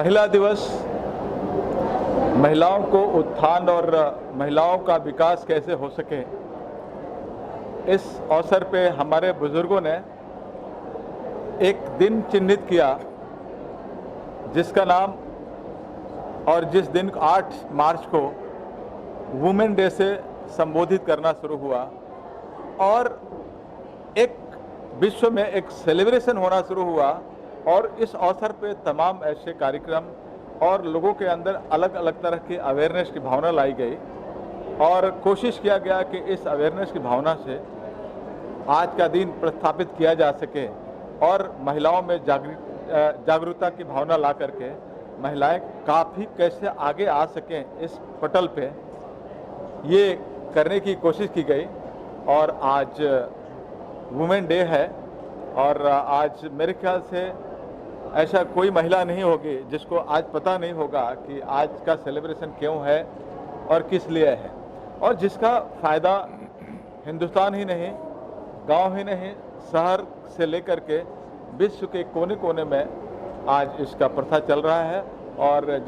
महिला दिवस महिलाओं को उत्थान और महिलाओं का विकास कैसे हो सके, इस अवसर पे हमारे बुजुर्गों ने एक दिन चिन्हित किया जिसका नाम और जिस दिन 8 मार्च को वुमेन डे से संबोधित करना शुरू हुआ और एक विश्व में एक सेलिब्रेशन होना शुरू हुआ। और इस अवसर पे तमाम ऐसे कार्यक्रम और लोगों के अंदर अलग अलग तरह की अवेयरनेस की भावना लाई गई और कोशिश किया गया कि इस अवेयरनेस की भावना से आज का दिन प्रस्थापित किया जा सके और महिलाओं में जागरूकता की भावना ला करके महिलाएं काफ़ी कैसे आगे आ सकें, इस पटल पे ये करने की कोशिश की गई। और आज वुमेन डे है और आज मेरे ख्याल से ऐसा कोई महिला नहीं होगी जिसको आज पता नहीं होगा कि आज का सेलिब्रेशन क्यों है और किस लिए है, और जिसका फ़ायदा हिंदुस्तान ही नहीं, गांव ही नहीं, शहर से लेकर के विश्व के कोने कोने में आज इसका प्रथा चल रहा है और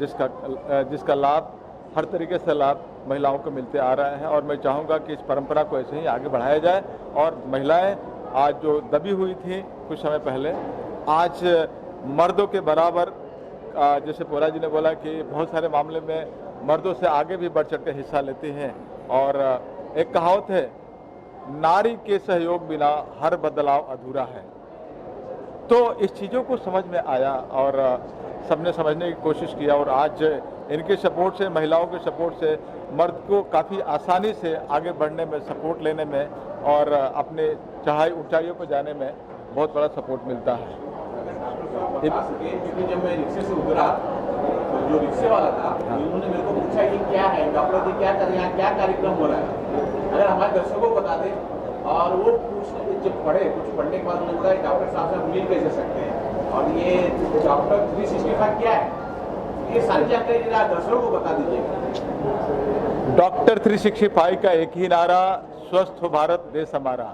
जिसका लाभ, हर तरीके से लाभ महिलाओं को मिलते आ रहा है। और मैं चाहूँगा कि इस परंपरा को ऐसे ही आगे बढ़ाया जाए और महिलाएं आज जो दबी हुई थी कुछ समय पहले, आज मर्दों के बराबर, जैसे पोला जी ने बोला कि बहुत सारे मामले में मर्दों से आगे भी बढ़ चढ़ कर हिस्सा लेती हैं। और एक कहावत है, नारी के सहयोग बिना हर बदलाव अधूरा है। तो इस चीज़ों को समझ में आया और सबने समझने की कोशिश किया और आज इनके सपोर्ट से, महिलाओं के सपोर्ट से मर्द को काफ़ी आसानी से आगे बढ़ने में, सपोर्ट लेने में और अपने चाहे ऊंचाइयों पर जाने में बहुत बड़ा सपोर्ट मिलता है। क्योंकि जब मैं रिक्शे से उतरा तो जो रिक्शे वाला था उन्होंने मेरे को पूछा कि क्या है डॉक्टर जी, क्या कर रहे हैं, क्या कार्यक्रम हो रहा है, अगर हमारे दर्शकों को बता दें। और वो पूछने जब कुछ पढ़ने के बाद उन्होंने बताया डॉक्टर साहब से मिल कैसे सकते हैं और ये डॉक्टर 365 क्या है, ये सारी जानकारी दर्शकों को बता दीजिएगा। डॉक्टर 365 का एक ही नारा, स्वस्थ हो भारत देश हमारा।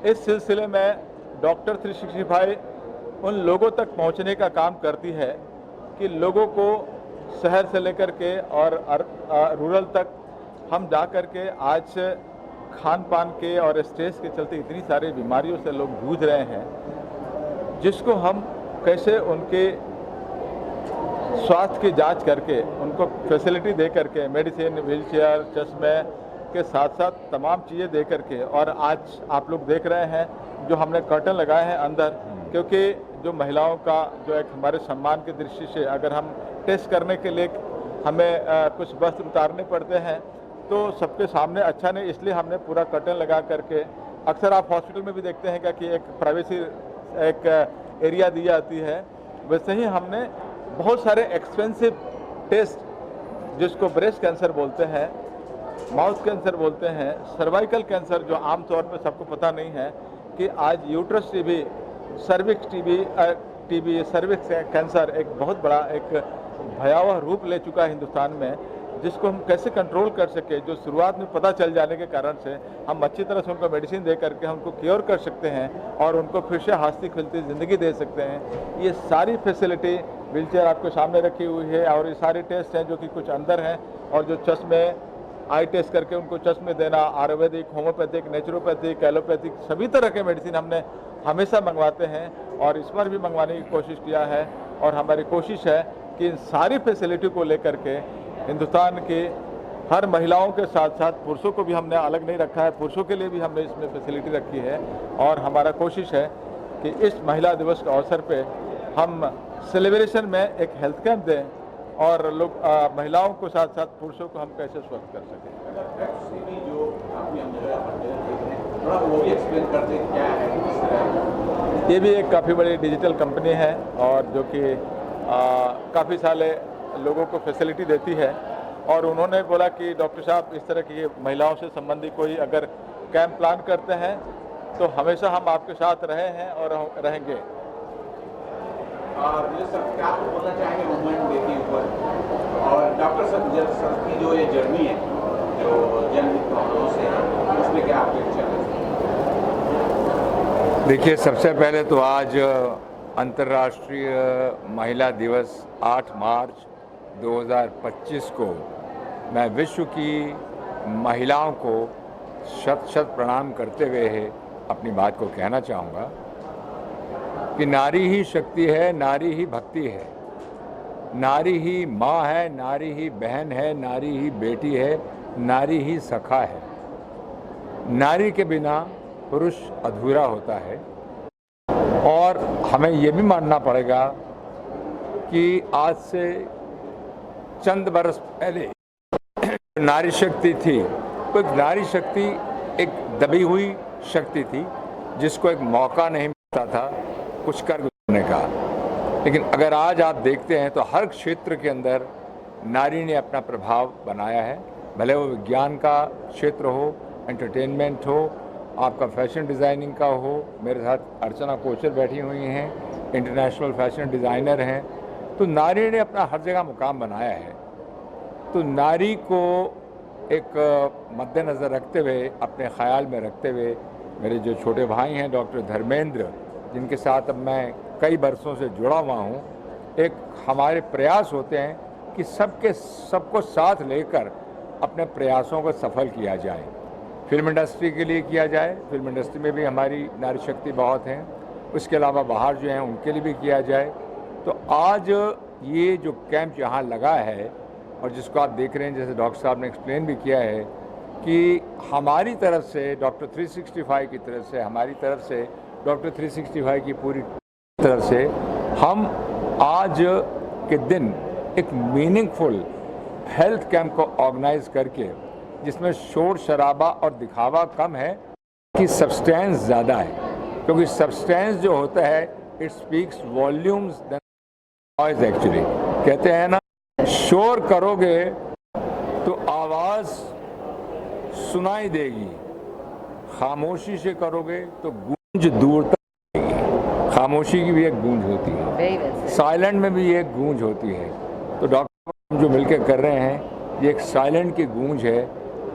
इस सिलसिले में डॉक्टर 365 उन लोगों तक पहुंचने का काम करती है कि लोगों को शहर से लेकर के और रूरल तक हम जा कर के आज खान पान के और स्ट्रेस के चलते इतनी सारी बीमारियों से लोग जूझ रहे हैं, जिसको हम कैसे उनके स्वास्थ्य की जांच करके उनको फैसिलिटी दे करके, मेडिसिन, व्हीलचेयर, चश्मे के साथ साथ तमाम चीज़ें दे करके। और आज आप लोग देख रहे हैं जो हमने कर्टन लगाए हैं अंदर, क्योंकि जो महिलाओं का जो एक हमारे सम्मान की दृष्टि से अगर हम टेस्ट करने के लिए हमें कुछ वस्त्र उतारने पड़ते हैं तो सबके सामने अच्छा नहीं, इसलिए हमने पूरा कर्टन लगा करके, अक्सर आप हॉस्पिटल में भी देखते हैं क्या कि एक प्राइवेसी एक एरिया दी जाती है, वैसे ही हमने बहुत सारे एक्सपेंसिव टेस्ट जिसको ब्रेस्ट कैंसर बोलते हैं, माउथ कैंसर बोलते हैं, सर्वाइकल कैंसर जो आमतौर पर सबको पता नहीं है कि आज uterus TB, cervix TB, cervix cancer एक बहुत बड़ा एक भयावह रूप ले चुका है हिंदुस्तान में, जिसको हम कैसे कंट्रोल कर सके, जो शुरुआत में पता चल जाने के कारण से हम अच्छी तरह से उनको मेडिसिन दे करके हमको क्योर कर सकते हैं और उनको फिर से हंसती खेलती ज़िंदगी दे सकते हैं। ये सारी फैसिलिटी, व्हीलचेयर आपके सामने रखी हुई है और ये सारे टेस्ट हैं जो कि कुछ अंदर हैं, और जो चश्मे, आई टेस्ट करके उनको चश्मे देना, आयुर्वेदिक, होम्योपैथिक, नेचुरोपैथिक, एलोपैथिक सभी तरह के मेडिसिन हमने हमेशा मंगवाते हैं और इस बार भी मंगवाने की कोशिश किया है। और हमारी कोशिश है कि इन सारी फैसिलिटी को लेकर के हिंदुस्तान के हर महिलाओं के साथ साथ पुरुषों को भी हमने अलग नहीं रखा है, पुरुषों के लिए भी हमने इसमें फैसिलिटी रखी है। और हमारा कोशिश है कि इस महिला दिवस के अवसर पे हम सेलिब्रेशन में एक हेल्थ कैंप दें और लोग महिलाओं को साथ साथ पुरुषों को हम कैसे स्वस्थ कर सकें। ये भी एक काफ़ी बड़ी डिजिटल कंपनी है और जो कि काफ़ी सारे लोगों को फैसिलिटी देती है। और उन्होंने बोला कि डॉक्टर साहब इस तरह की महिलाओं से संबंधित कोई अगर कैंप प्लान करते हैं तो हमेशा हम आपके साथ रहे हैं और रहेंगे। सर क्या बोलना चाहेंगे वुमेन डे के ऊपर और डॉक्टर साहब की जो ये जर्नी है जो जनहित भावनाओं से है, उसमें क्या अपेक्षा है? देखिए, सबसे पहले तो आज अंतर्राष्ट्रीय महिला दिवस 8 मार्च 2025 को मैं विश्व की महिलाओं को शत शत प्रणाम करते हुए अपनी बात को कहना चाहूँगा कि नारी ही शक्ति है, नारी ही भक्ति है, नारी ही माँ है, नारी ही बहन है, नारी ही बेटी है, नारी ही सखा है। नारी के बिना पुरुष अधूरा होता है और हमें ये भी मानना पड़ेगा कि आज से चंद बरस पहले नारी शक्ति थी, तो नारी शक्ति एक दबी हुई शक्ति थी जिसको एक मौका नहीं मिलता था कुछ कर गुजरने का। लेकिन अगर आज आप देखते हैं तो हर क्षेत्र के अंदर नारी ने अपना प्रभाव बनाया है, भले वो विज्ञान का क्षेत्र हो, एंटरटेनमेंट हो, आपका फैशन डिज़ाइनिंग का हो। मेरे साथ अर्चना कोचर बैठी हुई हैं, इंटरनेशनल फैशन डिज़ाइनर हैं। तो नारी ने अपना हर जगह मुकाम बनाया है। तो नारी को एक मद्देनज़र रखते हुए, अपने ख्याल में रखते हुए, मेरे जो छोटे भाई हैं डॉक्टर धर्मेंद्र, जिनके साथ अब मैं कई बरसों से जुड़ा हुआ हूँ, एक हमारे प्रयास होते हैं कि सबको साथ लेकर अपने प्रयासों को सफल किया जाए। फिल्म इंडस्ट्री के लिए किया जाए, फिल्म इंडस्ट्री में भी हमारी नारी शक्ति बहुत हैं, उसके अलावा बाहर जो हैं उनके लिए भी किया जाए। तो आज ये जो कैंप यहाँ लगा है और जिसको आप देख रहे हैं, जैसे डॉक्टर साहब ने एक्सप्लेन भी किया है कि हमारी तरफ से डॉक्टर 365 की तरफ से, हमारी तरफ से डॉक्टर 365 की पूरी तरफ से हम आज के दिन एक मीनिंगफुल हेल्थ कैंप को ऑर्गेनाइज करके, जिसमें शोर शराबा और दिखावा कम है कि सब्सटेंस ज़्यादा है, क्योंकि सब्सटेंस जो होता है it speaks volumes than voice. Actually कहते हैं ना, शोर करोगे तो आवाज़ सुनाई देगी, खामोशी से करोगे तो गूंज दूर तक आएगी। खामोशी की भी एक गूंज होती है, साइलेंट में भी एक गूंज होती है। तो डॉक्टर जो मिलकर कर रहे हैं, ये एक साइलेंट की गूंज है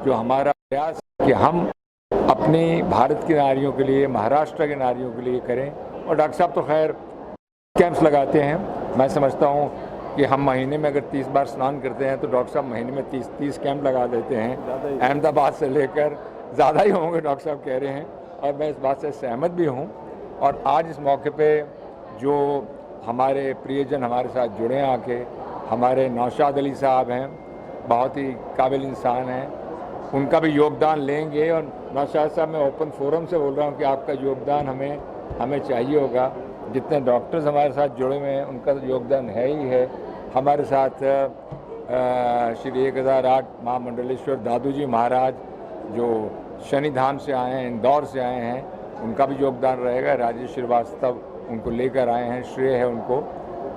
जो हमारा प्रयास कि हम अपनी भारत की नारियों के लिए, महाराष्ट्र के नारियों के लिए करें। और डॉक्टर साहब तो खैर कैंप्स लगाते हैं। मैं समझता हूँ कि हम महीने में अगर 30 बार स्नान करते हैं तो डॉक्टर साहब महीने में 30 कैंप लगा देते हैं। अहमदाबाद से लेकर ज़्यादा ही होंगे डॉक्टर साहब कह रहे हैं, और मैं इस बात से सहमत भी हूँ। और आज इस मौके पे जो हमारे प्रियजन हमारे साथ जुड़े हैं आके, हमारे नौशाद अली साहब हैं, बहुत ही काबिल इंसान हैं, उनका भी योगदान लेंगे। और नौशाद साहब, मैं ओपन फोरम से बोल रहा हूँ कि आपका योगदान हमें चाहिए होगा। जितने डॉक्टर्स हमारे साथ जुड़े हुए हैं उनका तो योगदान है ही है। हमारे साथ श्री 1008 महामंडलेश्वर दादू जी महाराज जो शनिधाम से आए हैं, इंदौर से आए हैं, उनका भी योगदान रहेगा। राजेश श्रीवास्तव उनको लेकर आए हैं, श्रेय है उनको।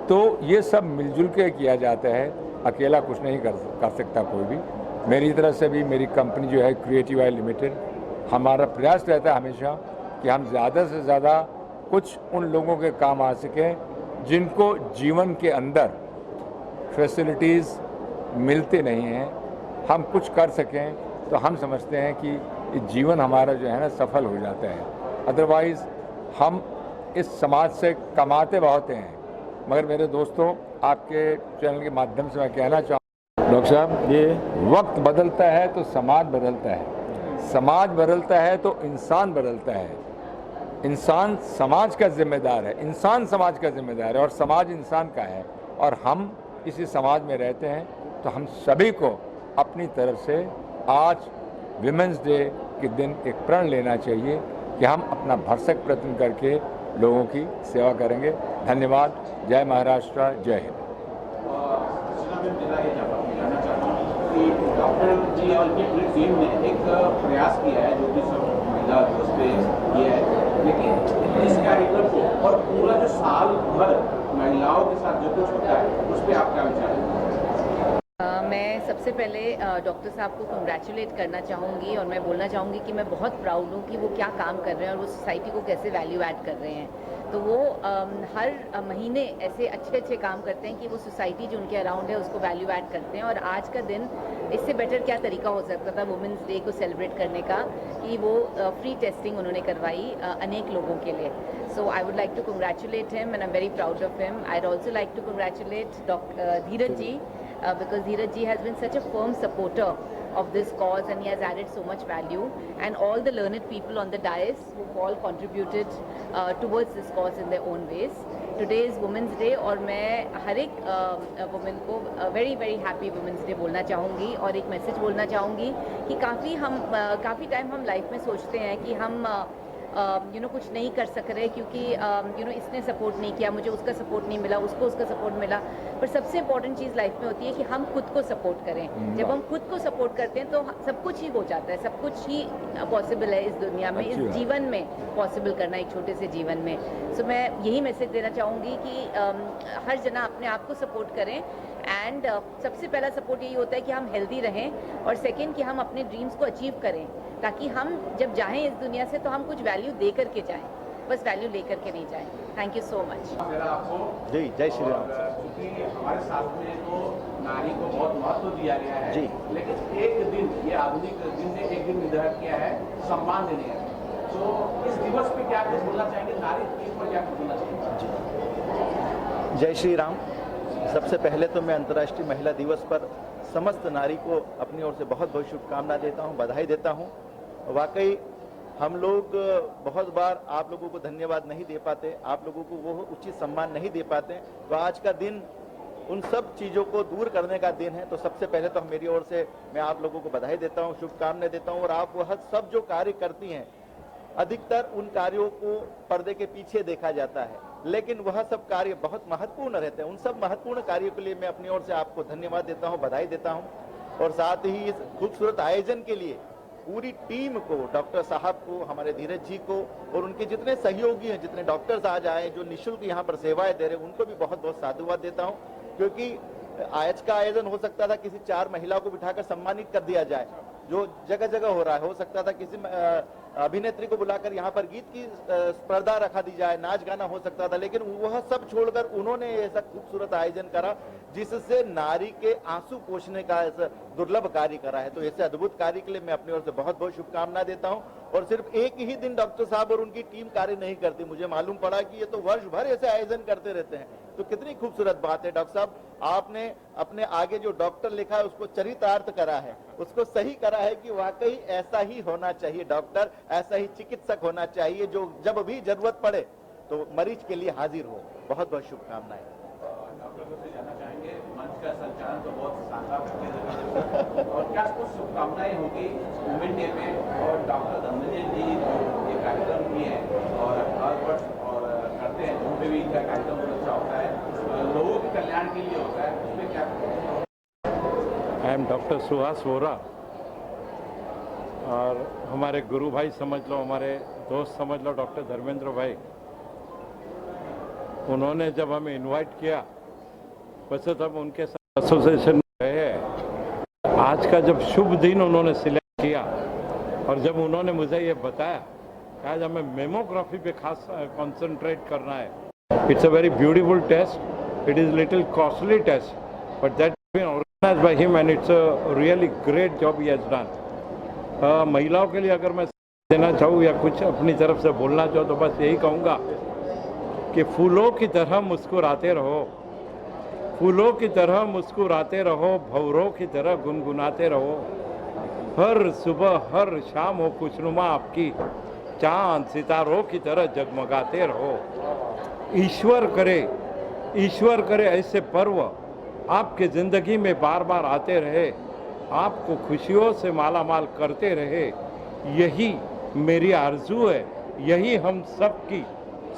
तो ये सब मिलजुल के किया जाता है, अकेला कुछ नहीं कर सकता कोई भी। मेरी तरफ से भी मेरी कंपनी जो है क्रिएटिव आई लिमिटेड, हमारा प्रयास रहता है हमेशा कि हम ज़्यादा से ज़्यादा कुछ उन लोगों के काम आ सकें जिनको जीवन के अंदर फैसिलिटीज़ मिलती नहीं हैं, हम कुछ कर सकें तो हम समझते हैं कि जीवन हमारा जो है ना सफल हो जाता है। अदरवाइज़ हम इस समाज से कमाते बहुत हैं। मगर मेरे दोस्तों, आपके चैनल के माध्यम से मैं कहना चाहूँ, डॉक्टर साहब, ये वक्त बदलता है तो समाज बदलता है, समाज बदलता है तो इंसान बदलता है, इंसान समाज का जिम्मेदार है, इंसान समाज का जिम्मेदार है और समाज इंसान का है। और हम इसी समाज में रहते हैं, तो हम सभी को अपनी तरफ से आज विमेंस डे के दिन एक प्रण लेना चाहिए कि हम अपना भरसक प्रयत्न करके लोगों की सेवा करेंगे। धन्यवाद। जय महाराष्ट्र, जय हिंद। डॉक्टर जी और उनकी पूरी टीम ने एक प्रयास किया है जो कि सब महिला दिवस पे किया है, लेकिन इस कार्यक्रम को और पूरा जो साल भर महिलाओं के साथ जो कुछ होता है उस पर आप क्या विचार हैं? मैं सबसे पहले डॉक्टर साहब को कंग्रेचुलेट करना चाहूँगी और मैं बोलना चाहूँगी कि मैं बहुत प्राउड हूँ कि वो क्या काम कर रहे हैं और वो सोसाइटी को कैसे वैल्यू ऐड कर रहे हैं। तो वो हर महीने ऐसे अच्छे अच्छे काम करते हैं कि वो सोसाइटी जो उनके अराउंड है उसको वैल्यू ऐड करते हैं। और आज का दिन इससे बेटर क्या तरीका हो सकता था वुमेंस डे को सेलिब्रेट करने का कि वो फ्री टेस्टिंग उन्होंने करवाई अनेक लोगों के लिए। So I would like to congratulate him and I'm very proud of him. I'd also like to congratulate Dheeraj ji because Dheeraj ji has been such a firm supporter of this cause and he has added so much value, and all the learned people on the dais who've all contributed towards this cause in their own ways. Today is Women's Day और मैं हर एक women को very very happy women's day बोलना चाहूँगी और एक message बोलना चाहूँगी कि काफ़ी टाइम हम लाइफ में सोचते हैं कि हम कुछ नहीं कर सक रहे क्योंकि इसने सपोर्ट नहीं किया, मुझे उसका सपोर्ट नहीं मिला, उसको उसका सपोर्ट मिला। पर सबसे इम्पोर्टेंट चीज़ लाइफ में होती है कि हम खुद को सपोर्ट करें। जब हम खुद को सपोर्ट करते हैं तो सब कुछ ही हो जाता है, सब कुछ ही पॉसिबल है इस दुनिया में, इस जीवन में पॉसिबल करना, एक छोटे से जीवन में। सो मैं यही मैसेज देना चाहूँगी कि हर जना अपने आप को सपोर्ट करें एंड सबसे पहला सपोर्ट यही होता है कि हम हेल्दी रहें और सेकेंड कि हम अपने ड्रीम्स को अचीव करें ताकि हम जब जाएं इस दुनिया से तो हम कुछ वैल्यू दे करके जाएं, बस वैल्यू ले करके नहीं जाएं। Thank you so much. जी जय श्री राम। क्योंकि हमारे शास्त्र में तो नारी को बहुत महत्व दिया गया है जी, लेकिन एक दिन ये आधुनिक दिन ने एक दिन निर्धारित किया है सम्मान देने का। तो इस दिवस पे क्या कुछ बोलना चाहेंगे, नारी दिवस पर क्या कुछ बोलना चाहेंगे? जय श्री राम। सबसे पहले तो मैं अंतर्राष्ट्रीय महिला दिवस पर समस्त नारी को अपनी ओर से बहुत बहुत शुभकामना देता हूं, बधाई देता हूं। वाकई हम लोग बहुत बार आप लोगों को धन्यवाद नहीं दे पाते, आप लोगों को वो उचित सम्मान नहीं दे पाते। तो आज का दिन उन सब चीज़ों को दूर करने का दिन है। तो सबसे पहले तो मेरी ओर से मैं आप लोगों को बधाई देता हूं, शुभकामनाएं देता हूं। और आप वह सब जो कार्य करती हैं, अधिकतर उन कार्यों को पर्दे के पीछे देखा जाता है, लेकिन वह सब कार्य बहुत महत्वपूर्ण रहते हैं। उन सब महत्वपूर्ण कार्यों के लिए मैं अपनी ओर से आपको धन्यवाद देता हूं, बधाई देता हूं। और साथ ही इस खूबसूरत आयोजन के लिए पूरी टीम को, डॉक्टर साहब को, हमारे धीरज जी को और उनके जितने सहयोगी हैं, जितने डॉक्टर्स आज आए जो निःशुल्क यहाँ पर सेवाएं दे रहे हैं, उनको भी बहुत बहुत साधुवाद देता हूँ। क्योंकि आज का आयोजन हो सकता था किसी 4 महिला को बिठाकर सम्मानित कर दिया जाए, जो जगह जगह हो रहा है। हो सकता था किसी अभिनेत्री को बुलाकर यहाँ पर गीत की स्पर्धा रखा दी जाए, नाच गाना हो सकता था, लेकिन वह सब छोड़कर उन्होंने ऐसा खूबसूरत आयोजन करा जिससे नारी के आंसू पोंछने का ऐसा दुर्लभ कार्य करा है। तो ऐसे अद्भुत कार्य के लिए मैं अपनी ओर से बहुत बहुत शुभकामना देता हूँ। और सिर्फ एक ही दिन डॉक्टर साहब और उनकी टीम कार्य नहीं करती, मुझे मालूम पड़ा कि ये तो वर्ष भर ऐसे आयोजन करते रहते हैं। तो कितनी खूबसूरत बात है। डॉक्टर साहब, आपने अपने आगे जो डॉक्टर लिखा है उसको चरितार्थ करा है, उसको सही करा है कि वाकई ऐसा ही होना चाहिए। डॉक्टर ऐसा ही चिकित्सक होना चाहिए जो जब भी जरूरत पड़े तो मरीज के लिए हाजिर हो। बहुत बहुत शुभकामनाएं। डॉक्टर से जानना चाहेंगे, मंच का संचालन तो बहुत शानदार करते हैं और क्या कुछ शुभकामनाएं होगी वुमेन डे पे? और डॉक्टर धनंजय जी ये कार्यक्रम किए हैं और हर वर्ष और करते हैं, उन पे भी इनका कार्यक्रम बहुत अच्छा होता है, लोगों के कल्याण के लिए होता है, उसमें क्या? I am doctor Suhas Vora और हमारे गुरु भाई समझ लो, हमारे दोस्त समझ लो, डॉक्टर धर्मेंद्र भाई, उन्होंने जब हमें इनवाइट किया, वैसे तब उनके साथ एसोसिएशन में रहे हैं। आज का जब शुभ दिन उन्होंने सिलेक्ट किया और जब उन्होंने मुझे ये बताया कि आज हमें मेमोग्राफी पे खास कंसंट्रेट करना है, it's a very beautiful test, it is little costly test, but that been organised by him and it's a really great job he has done. महिलाओं के लिए अगर मैं देना चाहूँ या कुछ अपनी तरफ से बोलना चाहूँ तो बस यही कहूँगा कि फूलों की तरह मुस्कुराते रहो, फूलों की तरह मुस्कुराते रहो, भंवरों की तरह गुनगुनाते रहो। हर सुबह हर शाम हो खुशनुमा आपकी, चांद सितारों की तरह जगमगाते रहो। ईश्वर करे ऐसे पर्व आपके ज़िंदगी में बार बार आते रहे, आपको खुशियों से माला माल करते रहे। यही मेरी आरजू है, यही हम सब की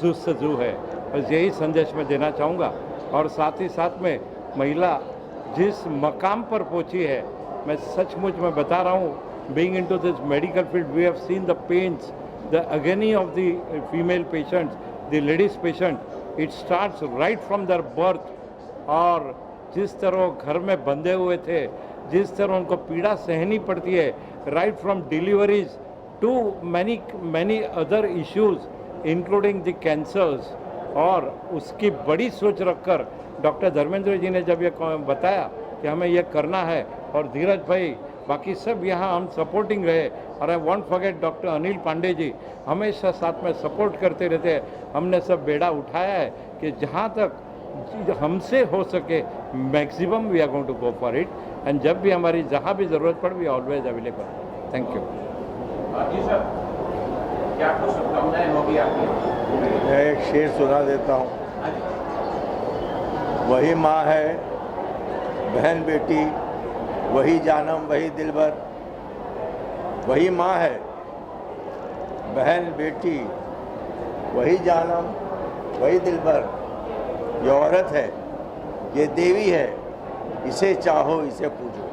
जुस्तजू है। बस यही संदेश मैं देना चाहूँगा। और साथ ही साथ में महिला जिस मकाम पर पहुँची है, मैं सचमुच में बता रहा हूँ, being into this medical field we have seen the pains, the agony of the female patients, the ladies patient, it starts right from their birth। और जिस तरह घर में बंधे हुए थे, जिस तरह उनको पीड़ा सहनी पड़ती है, right from deliveries to many other issues including the cancers, और उसकी बड़ी सोच रखकर डॉक्टर धर्मेंद्र जी ने जब ये बताया कि हमें ये करना है, और धीरज भाई बाकी सब यहाँ हम सपोर्टिंग रहे, और I won't forget doctor Anil Pandey ji हमेशा साथ में सपोर्ट करते रहते हैं। हमने सब बेड़ा उठाया है कि जहाँ तक हमसे हो सके maximum we are going to go for it, and जब भी हमारी जहाँ भी ज़रूरत पड़े we always available. Thank you. जी सर, क्या कुछ शुभकामनाएं होगी आपकी? मैं एक शेर सुना देता हूँ। वही माँ है, बहन बेटी, वही जानम वही दिलबर। वही माँ है, बहन बेटी, वही जानम वही दिलबर। ये औरत है, ये देवी है, इसे चाहो इसे पूजो।